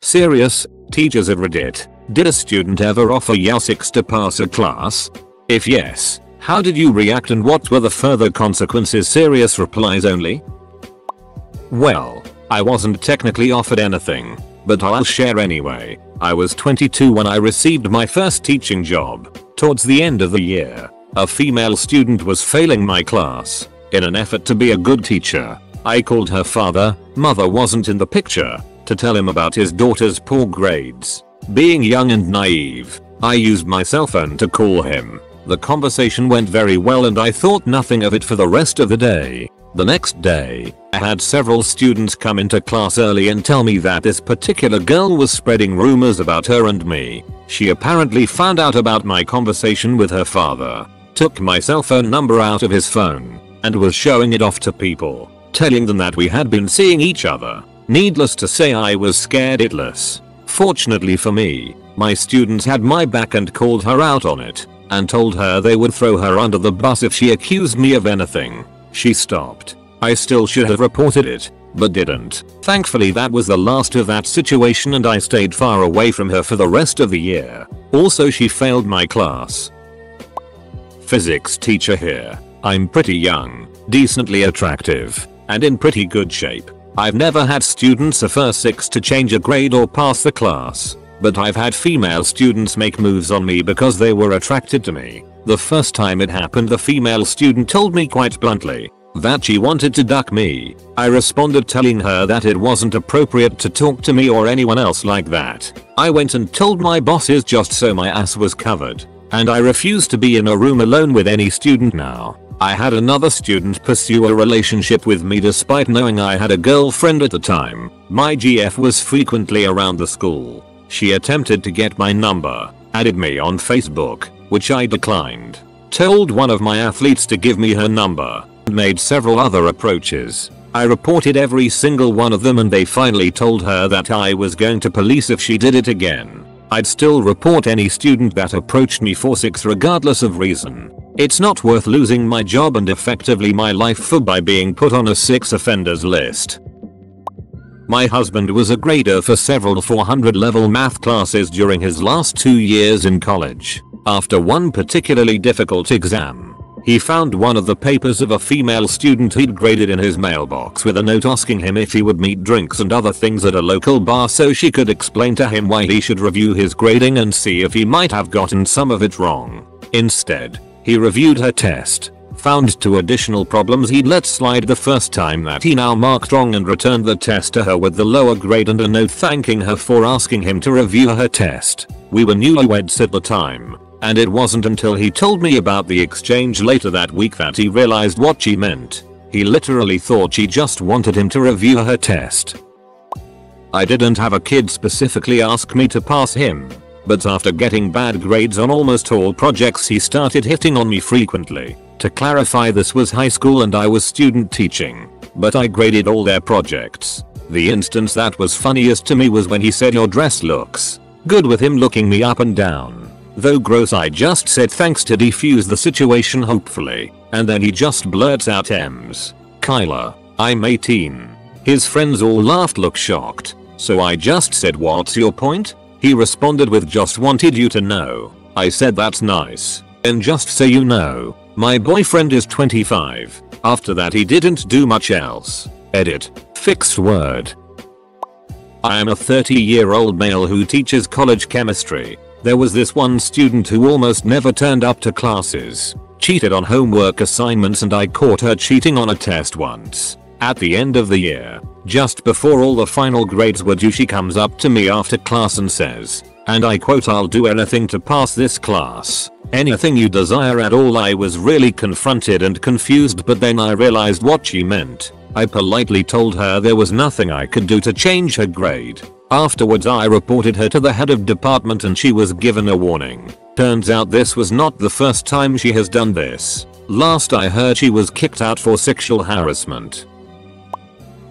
Serious, teachers at Reddit, did a student ever offer s3x to pass a class? If yes, how did you react and what were the further consequences? Serious replies only. Well, I wasn't technically offered anything, but I'll share anyway. I was 22 when I received my first teaching job. Towards the end of the year, a female student was failing my class. In an effort to be a good teacher, I called her father, mother wasn't in the picture, to tell him about his daughter's poor grades. Being young and naive, I used my cell phone to call him. The conversation went very well and I thought nothing of it for the rest of the day. The next day, I had several students come into class early and tell me that this particular girl was spreading rumors about her and me. She apparently found out about my conversation with her father, took my cell phone number out of his phone, and was showing it off to people, telling them that we had been seeing each other. Needless to say, I was scared shitless. Fortunately for me, my students had my back and called her out on it, and told her they would throw her under the bus if she accused me of anything. She stopped. I still should have reported it, but didn't. Thankfully that was the last of that situation and I stayed far away from her for the rest of the year. Also, she failed my class. Physics teacher here. I'm pretty young, decently attractive, and in pretty good shape. I've never had students offer s3x to change a grade or pass the class, but I've had female students make moves on me because they were attracted to me. The first time it happened, the female student told me quite bluntly that she wanted to duck me. I responded telling her that it wasn't appropriate to talk to me or anyone else like that. I went and told my bosses just so my ass was covered, and I refused to be in a room alone with any student now. I had another student pursue a relationship with me despite knowing I had a girlfriend at the time. My GF was frequently around the school. She attempted to get my number, added me on Facebook, which I declined, told one of my athletes to give me her number, and made several other approaches. I reported every single one of them and they finally told her that I was going to police if she did it again. I'd still report any student that approached me for s3x regardless of reason. It's not worth losing my job and effectively my life by being put on a s3x offenders list. My husband was a grader for several 400 level math classes during his last 2 years in college. After one particularly difficult exam, he found one of the papers of a female student he'd graded in his mailbox with a note asking him if he would meet drinks and other things at a local bar so she could explain to him why he should review his grading and see if he might have gotten some of it wrong. Instead, he reviewed her test, found 2 additional problems he'd let slide the first time that he now marked wrong and returned the test to her with the lower grade and a note thanking her for asking him to review her test. We were newlyweds at the time, and it wasn't until he told me about the exchange later that week that he realized what she meant. He literally thought she just wanted him to review her test. I didn't have a kid specifically ask me to pass him, but after getting bad grades on almost all projects he started hitting on me frequently. To clarify, this was high school and I was student teaching, but I graded all their projects. The instance that was funniest to me was when he said your dress looks good, with him looking me up and down. Though gross, I just said thanks to defuse the situation hopefully, and then he just blurts out M's. Kyla, I'm 18. His friends all laughed, looked shocked, so I just said what's your point? He responded with just wanted you to know. I said that's nice, and just so you know, my boyfriend is 25. After that he didn't do much else. Edit. Fixed word. I am a 30-year-old male who teaches college chemistry. There was this one student who almost never turned up to classes, cheated on homework assignments, and I caught her cheating on a test once. At the end of the year, just before all the final grades were due, she comes up to me after class and says, and I quote, "I'll do anything to pass this class. Anything you desire at all." I was really confronted and confused, but then I realized what she meant. I politely told her there was nothing I could do to change her grade. Afterwards I reported her to the head of department and she was given a warning. Turns out this was not the first time she has done this. Last I heard she was kicked out for sexual harassment.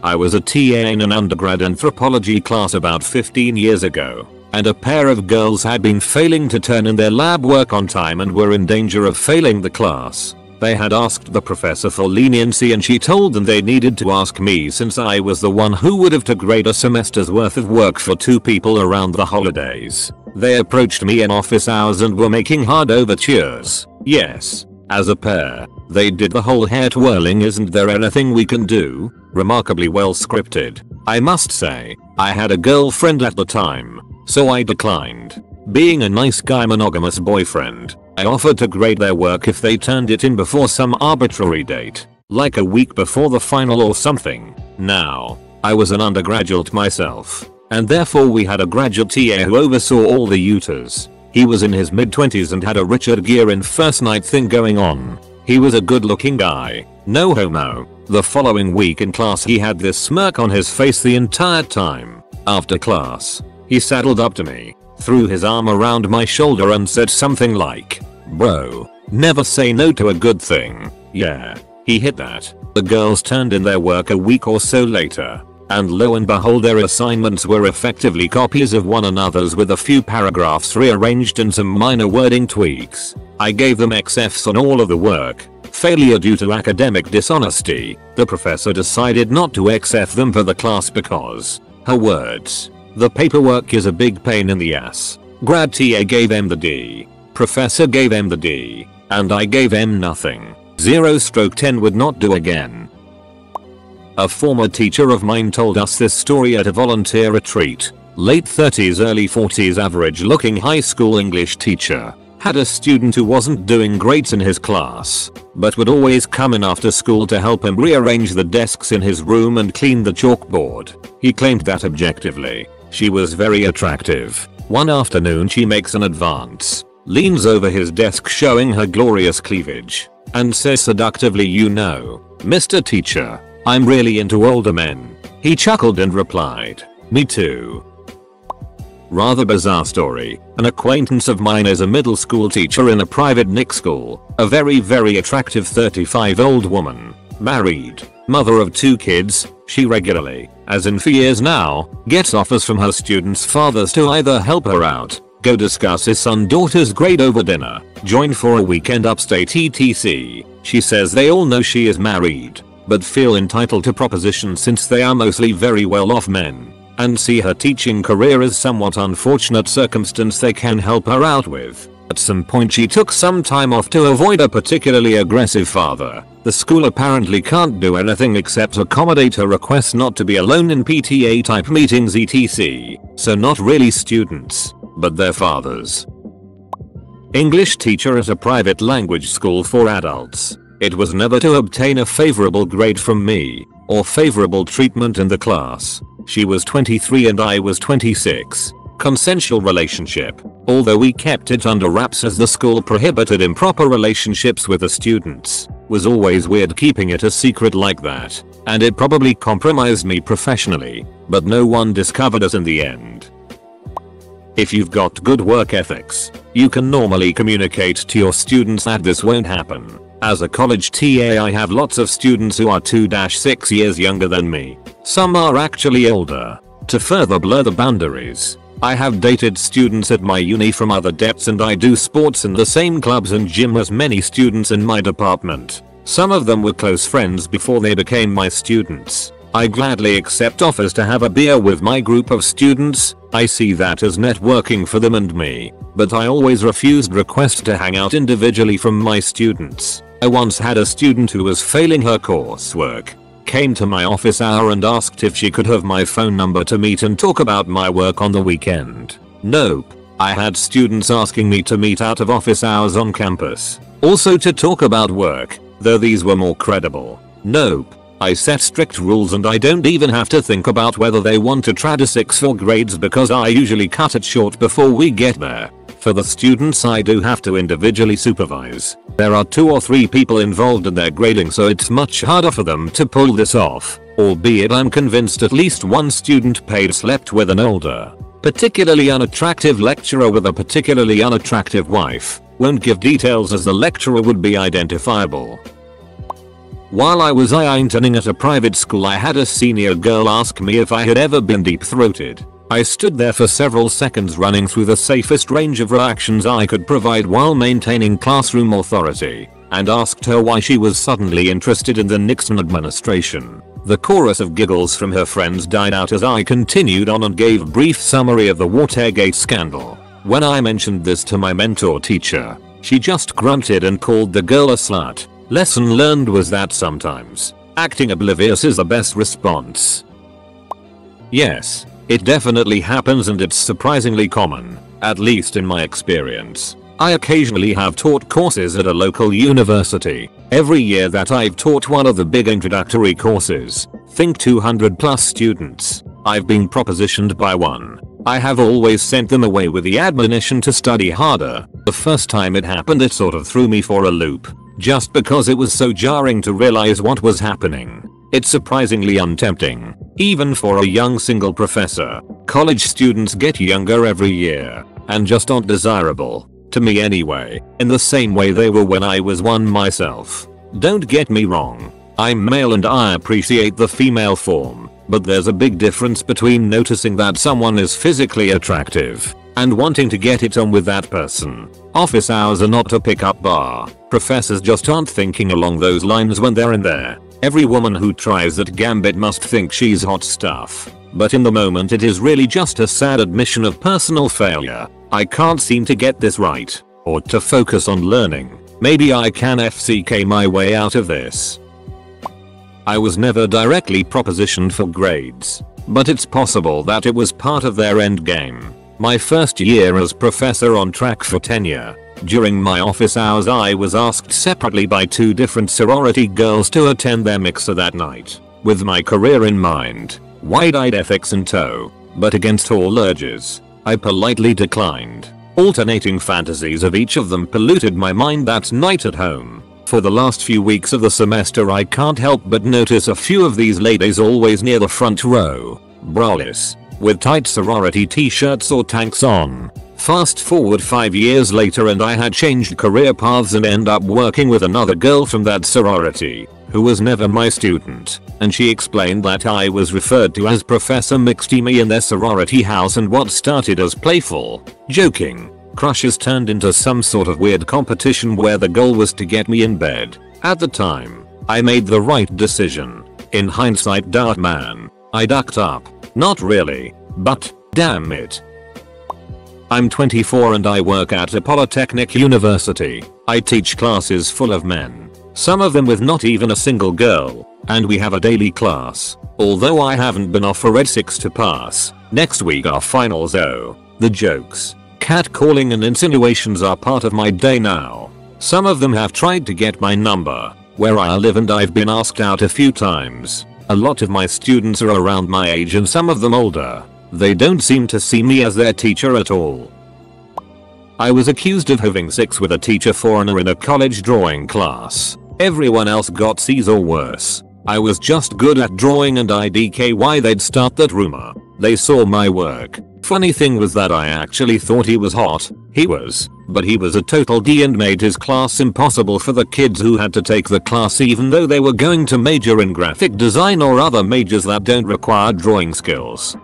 I was a TA in an undergrad anthropology class about 15 years ago, and a pair of girls had been failing to turn in their lab work on time and were in danger of failing the class. They had asked the professor for leniency and she told them they needed to ask me since I was the one who would have to grade a semester's worth of work for 2 people around the holidays. They approached me in office hours and were making hard overtures. Yes, as a pair. They did the whole hair twirling "isn't there anything we can do?" Remarkably well scripted. I must say, I had a girlfriend at the time, so I declined. Being a nice guy monogamous boyfriend, I offered to grade their work if they turned it in before some arbitrary date, like a week before the final or something. Now, I was an undergraduate myself, and therefore we had a graduate TA who oversaw all the UTAs. He was in his mid-20s and had a Richard Gere in First Night thing going on. He was a good-looking guy, no homo. The following week in class he had this smirk on his face the entire time. After class, he sidled up to me, threw his arm around my shoulder and said something like, "Bro, never say no to a good thing." Yeah, he hit that. The girls turned in their work a week or so later, and lo and behold their assignments were effectively copies of one another's with a few paragraphs rearranged and some minor wording tweaks. I gave them XFs on all of the work. Failure due to academic dishonesty. The professor decided not to XF them for the class because, her words, "the paperwork is a big pain in the ass." Grad TA gave M the D. Professor gave M the D. And I gave M nothing. 0/10 would not do again. A former teacher of mine told us this story at a volunteer retreat. Late 30s early 40s average looking high school English teacher. Had a student who wasn't doing great in his class, but would always come in after school to help him rearrange the desks in his room and clean the chalkboard. He claimed that objectively, she was very attractive. One afternoon she makes an advance, leans over his desk showing her glorious cleavage, and says seductively, "You know, Mr. Teacher, I'm really into older men." He chuckled and replied, "Me too." Rather bizarre story. An acquaintance of mine is a middle school teacher in a private Nick school. A very attractive 35-old woman. Married. Mother of 2 kids. She regularly, as in for years now, gets offers from her students' fathers to either help her out, go discuss his son-daughter's grade over dinner, join for a weekend upstate etc. She says they all know she is married, but feel entitled to proposition since they are mostly very well-off men, and see her teaching career as somewhat unfortunate circumstance they can help her out with. At some point she took some time off to avoid a particularly aggressive father. The school apparently can't do anything except accommodate her request not to be alone in PTA type meetings etc. So not really students, but their fathers. English teacher at a private language school for adults. It was never to obtain a favorable grade from me, or favorable treatment in the class. She was 23 and I was 26. Consensual relationship, although we kept it under wraps as the school prohibited improper relationships with the students. Was always weird keeping it a secret like that, and it probably compromised me professionally, but no one discovered us in the end. If you've got good work ethics, you can normally communicate to your students that this won't happen. As a college TA I have lots of students who are 2-6 years younger than me. Some are actually older. To further blur the boundaries, I have dated students at my uni from other depths and I do sports in the same clubs and gym as many students in my department. Some of them were close friends before they became my students. I gladly accept offers to have a beer with my group of students. I see that as networking for them and me, but I always refused requests to hang out individually from my students. I once had a student who was failing her coursework, came to my office hour and asked if she could have my phone number to meet and talk about my work on the weekend. Nope. I had students asking me to meet out of office hours on campus, also to talk about work, though these were more credible. Nope. I set strict rules and I don't even have to think about whether they want to try to 6 for grades because I usually cut it short before we get there. For the students I do have to individually supervise. There are 2 or 3 people involved in their grading so it's much harder for them to pull this off, albeit I'm convinced at least one student paid slept with an older, particularly unattractive lecturer with a particularly unattractive wife. Won't give details as the lecturer would be identifiable. While I was interning at a private school I had a senior girl ask me if I had ever been deep-throated. I stood there for several seconds running through the safest range of reactions I could provide while maintaining classroom authority. and asked her why she was suddenly interested in the Nixon administration. The chorus of giggles from her friends died out as I continued on and gave a brief summary of the Watergate scandal. When I mentioned this to my mentor teacher, she just grunted and called the girl a slut. Lesson learned was that sometimes acting oblivious is the best response. Yes, it definitely happens and it's surprisingly common, at least in my experience. I occasionally have taught courses at a local university. Every year that I've taught one of the big introductory courses, think 200 plus students, I've been propositioned by one. I have always sent them away with the admonition to study harder. The first time it happened it sort of threw me for a loop, just because it was so jarring to realize what was happening. It's surprisingly untempting, even for a young single professor. College students get younger every year, and just aren't desirable. To me anyway, in the same way they were when I was one myself. Don't get me wrong, I'm male and I appreciate the female form, but there's a big difference between noticing that someone is physically attractive and wanting to get it on with that person. Office hours are not a pickup bar. Professors just aren't thinking along those lines when they're in there. Every woman who tries that gambit must think she's hot stuff. But in the moment it is really just a sad admission of personal failure. I can't seem to get this right, or to focus on learning. Maybe I can FCK my way out of this. I was never directly propositioned for grades, but it's possible that it was part of their endgame. My first year as professor on track for tenure. During my office hours I was asked separately by two different sorority girls to attend their mixer that night. With my career in mind, wide-eyed ethics in tow, but against all urges, I politely declined. Alternating fantasies of each of them polluted my mind that night at home. For the last few weeks of the semester I can't help but notice a few of these ladies always near the front row, braless, with tight sorority t-shirts or tanks on. Fast forward 5 years later and I had changed career paths and end up working with another girl from that sorority, who was never my student, and she explained that I was referred to as Professor McSteamy in their sorority house, and what started as playful, joking crushes turned into some sort of weird competition where the goal was to get me in bed. At the time, I made the right decision. In hindsight, dart man, I ducked up. Not really, but damn it. I'm 24 and I work at a polytechnic university. I teach classes full of men, some of them with not even a single girl, and we have a daily class. Although I haven't been offered 6 to pass, next week are finals. Oh, the jokes, catcalling and insinuations are part of my day now. Some of them have tried to get my number, where I live, and I've been asked out a few times. A lot of my students are around my age and some of them older. They don't seem to see me as their teacher at all. I was accused of having sex with a teacher foreigner in a college drawing class. Everyone else got C's or worse. I was just good at drawing and IDK why they'd start that rumor. They saw my work. Funny thing was that I actually thought he was hot. He was, but he was a total D and made his class impossible for the kids who had to take the class even though they were going to major in graphic design or other majors that don't require drawing skills.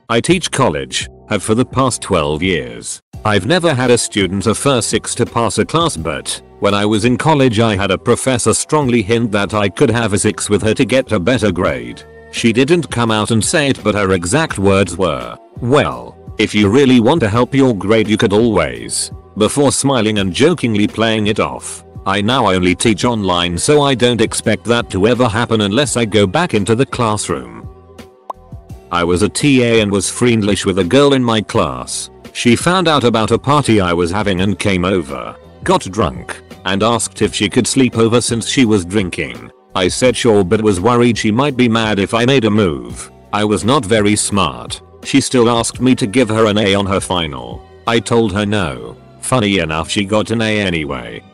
I teach college, have for the past 12 years. I've never had a student offer 6 to pass a class, but when I was in college I had a professor strongly hint that I could have a 6 with her to get a better grade. She didn't come out and say it, but her exact words were, "Well, if you really want to help your grade you could always," before smiling and jokingly playing it off. I now only teach online, so I don't expect that to ever happen unless I go back into the classroom. I was a TA and was friendlish with a girl in my class. She found out about a party I was having and came over, got drunk, and asked if she could sleep over since she was drinking. I said sure, but was worried she might be mad if I made a move. I was not very smart. She still asked me to give her an A on her final. I told her no. Funny enough, she got an A anyway.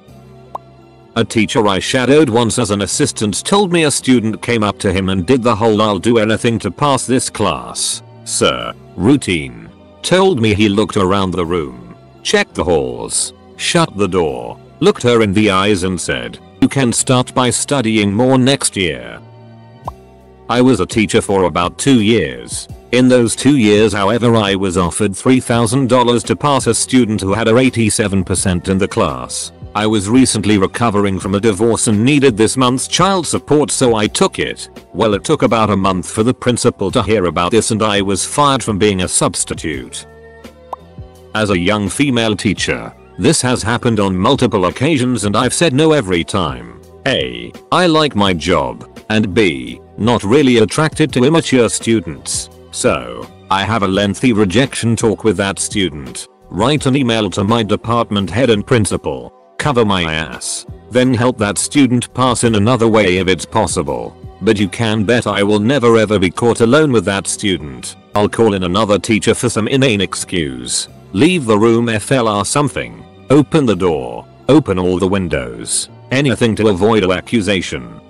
A teacher I shadowed once as an assistant told me a student came up to him and did the whole "I'll do anything to pass this class, sir" routine. Told me he looked around the room, checked the halls, shut the door, looked her in the eyes and said, "You can start by studying more next year." I was a teacher for about 2 years. In those 2 years, however, I was offered $3,000 to pass a student who had a 87% in the class. I was recently recovering from a divorce and needed this month's child support, so I took it. Well, it took about a month for the principal to hear about this and I was fired from being a substitute. As a young female teacher, this has happened on multiple occasions and I've said no every time. A. I like my job, and B. Not really attracted to immature students. So, I have a lengthy rejection talk with that student. Write an email to my department head and principal. Cover my ass. Then help that student pass in another way if it's possible. But you can bet I will never ever be caught alone with that student. I'll call in another teacher for some inane excuse. Leave the room FLR something. Open the door. Open all the windows. Anything to avoid an accusation.